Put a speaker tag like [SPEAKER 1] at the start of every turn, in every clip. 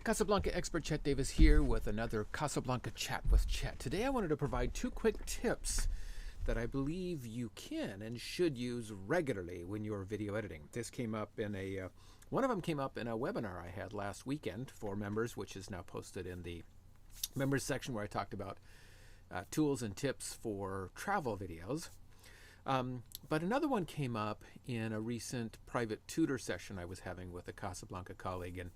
[SPEAKER 1] Casablanca expert Chet Davis here with another Casablanca Chat with Chet. Today I wanted to provide 2 quick tips that I believe you can and should use regularly when you're video editing. This came up in one of them came up in a webinar I had last weekend for members, which is now posted in the members section where I talked about tools and tips for travel videos. But another one came up in a recent private tutor session I was having with a Casablanca colleague, and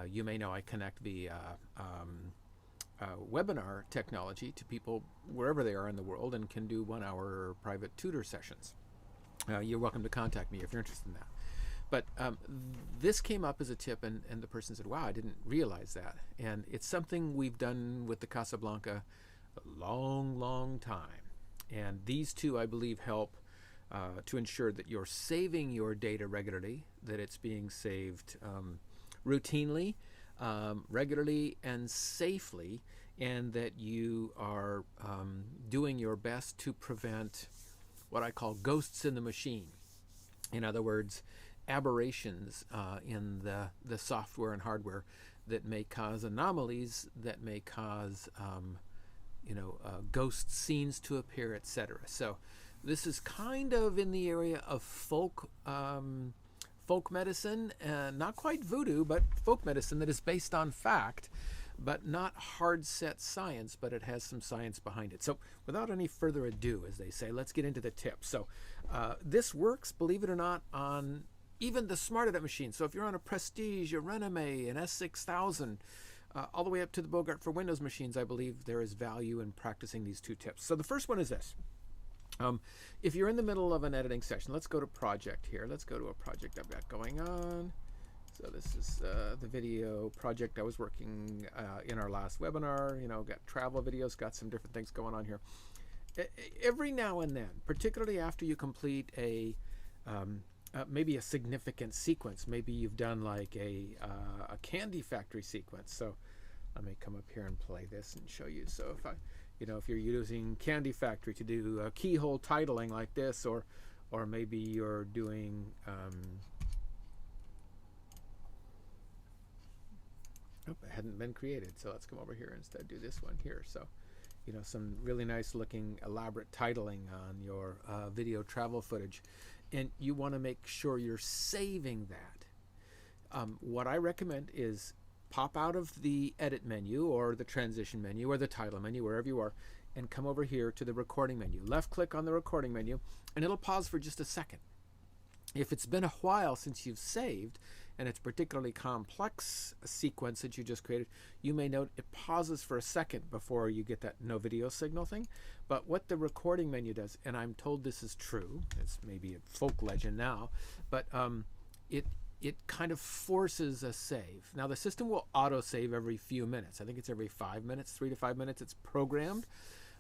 [SPEAKER 1] you may know I connect via webinar technology to people wherever they are in the world and can do 1-hour private tutor sessions. You're welcome to contact me if you're interested in that. But this came up as a tip, and the person said, wow, I didn't realize that. And it's something we've done with the Casablanca a long time. And these two, I believe, help to ensure that you're saving your data regularly, that it's being saved routinely, regularly, and safely, and that you are doing your best to prevent what I call ghosts in the machine. In other words, aberrations in the software and hardware that may cause anomalies, that may cause ghost scenes to appear, etc. So this is kind of in the area of folk medicine, not quite voodoo, but folk medicine that is based on fact, but not hard set science, but it has some science behind it. So without any further ado, as they say, let's get into the tips. So this works, believe it or not, on even the Smart Edit machine. So if you're on a Prestige, a Renome, an S6000, all the way up to the Bogart for Windows machines, I believe there is value in practicing these 2 tips. So the first one is this. If you're in the middle of an editing session, let's go to project here. Let's go to a project I've got going on. So this is the video project I was working in our last webinar. Got travel videos, got some different things going on here. Every now and then, particularly after you complete maybe a significant sequence, maybe you've done like a candy factory sequence. So let me come up here and play this and show you. So if you're using Candy Factory to do keyhole titling like this, or maybe you're doing it hadn't been created, so let's come over here and instead do this one here. So some really nice looking elaborate titling on your video travel footage, and you want to make sure you're saving that. What I recommend is pop out of the edit menu or the transition menu or the title menu, wherever you are, and come over here to the recording menu. Left click on the recording menu, and it'll pause for just a second. If it's been a while since you've saved, and it's a particularly complex sequence that you just created, you may note it pauses for a second before you get that no video signal thing. But what the recording menu does, and I'm told this is true, it's maybe a folk legend now, but it kind of forces a save. Now the system will auto save every few minutes. I think it's every 5 minutes, 3 to 5 minutes it's programmed.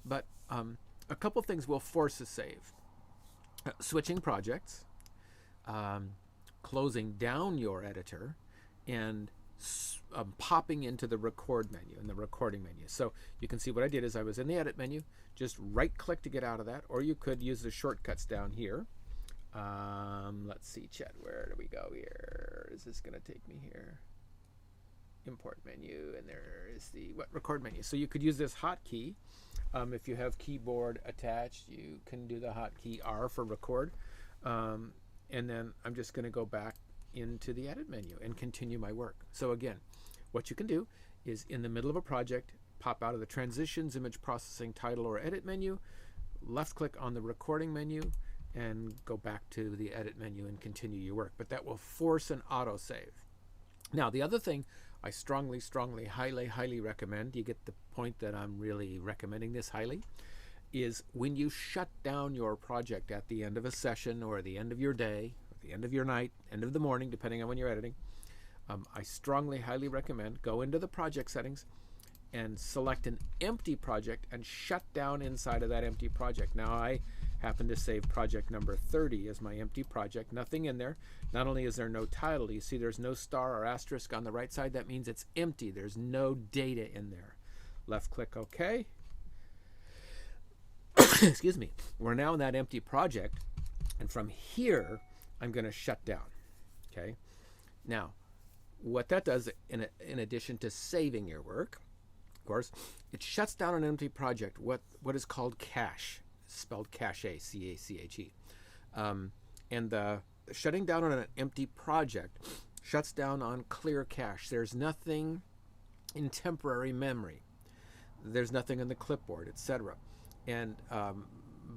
[SPEAKER 1] But a couple things will force a save. Switching projects, closing down your editor, and popping into the record menu, in the recording menu. So you can see what I did is I was in the edit menu, just right click to get out of that, or you could use the shortcuts down here. Let's see, Chet, where do we go here? Is this going to take me here? Import menu, and there is the record menu. So you could use this hotkey. If you have keyboard attached, you can do the hotkey R for record. And then I'm just going to go back into the edit menu and continue my work. So again, what you can do is in the middle of a project, pop out of the transitions, image processing, title, or edit menu, left click on the recording menu, and go back to the edit menu and continue your work. But that will force an autosave. Now, the other thing I strongly, highly recommend, you get the point that I'm really recommending this highly, is when you shut down your project at the end of a session or the end of your day, or the end of your night, end of the morning, depending on when you're editing, I strongly, highly recommend go into the project settings and select an empty project and shut down inside of that empty project. Now I happen to save project number 30 as my empty project, nothing in there. Not only is there no title, you see there's no star or asterisk on the right side, that means it's empty, there's no data in there. Left click OK. Excuse me. We're now in that empty project, and from here I'm going to shut down. Okay. Now what that does, in addition to saving your work, of course, it shuts down an empty project, what is called cache, spelled cache, C-A-C-H-E. And the shutting down on an empty project shuts down on clear cache. There's nothing in temporary memory. There's nothing in the clipboard, etc. And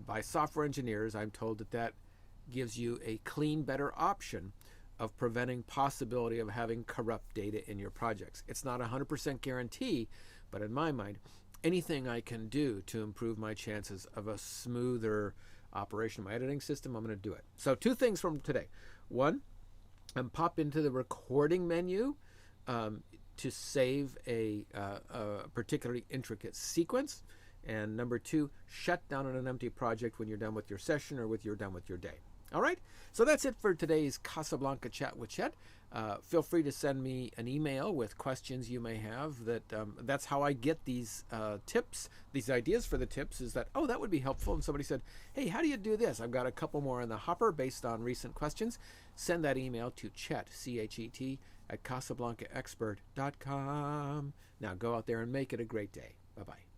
[SPEAKER 1] by software engineers, I'm told that gives you a clean, better option of preventing possibility of having corrupt data in your projects. It's not a 100% guarantee, but in my mind, anything I can do to improve my chances of a smoother operation of my editing system, I'm going to do it. So 2 things from today. 1, pop into the recording menu to save a particularly intricate sequence. And number 2, shut down on an empty project when you're done with your session or you're done with your day. All right, so that's it for today's Casablanca Chat with Chet. Feel free to send me an email with questions you may have. That's how I get these tips, these ideas for the tips, is that, oh, that would be helpful. And somebody said, hey, how do you do this? I've got a couple more in the hopper based on recent questions. Send that email to Chet, C-H-E-T, at CasablancaExpert.com. Now go out there and make it a great day. Bye-bye.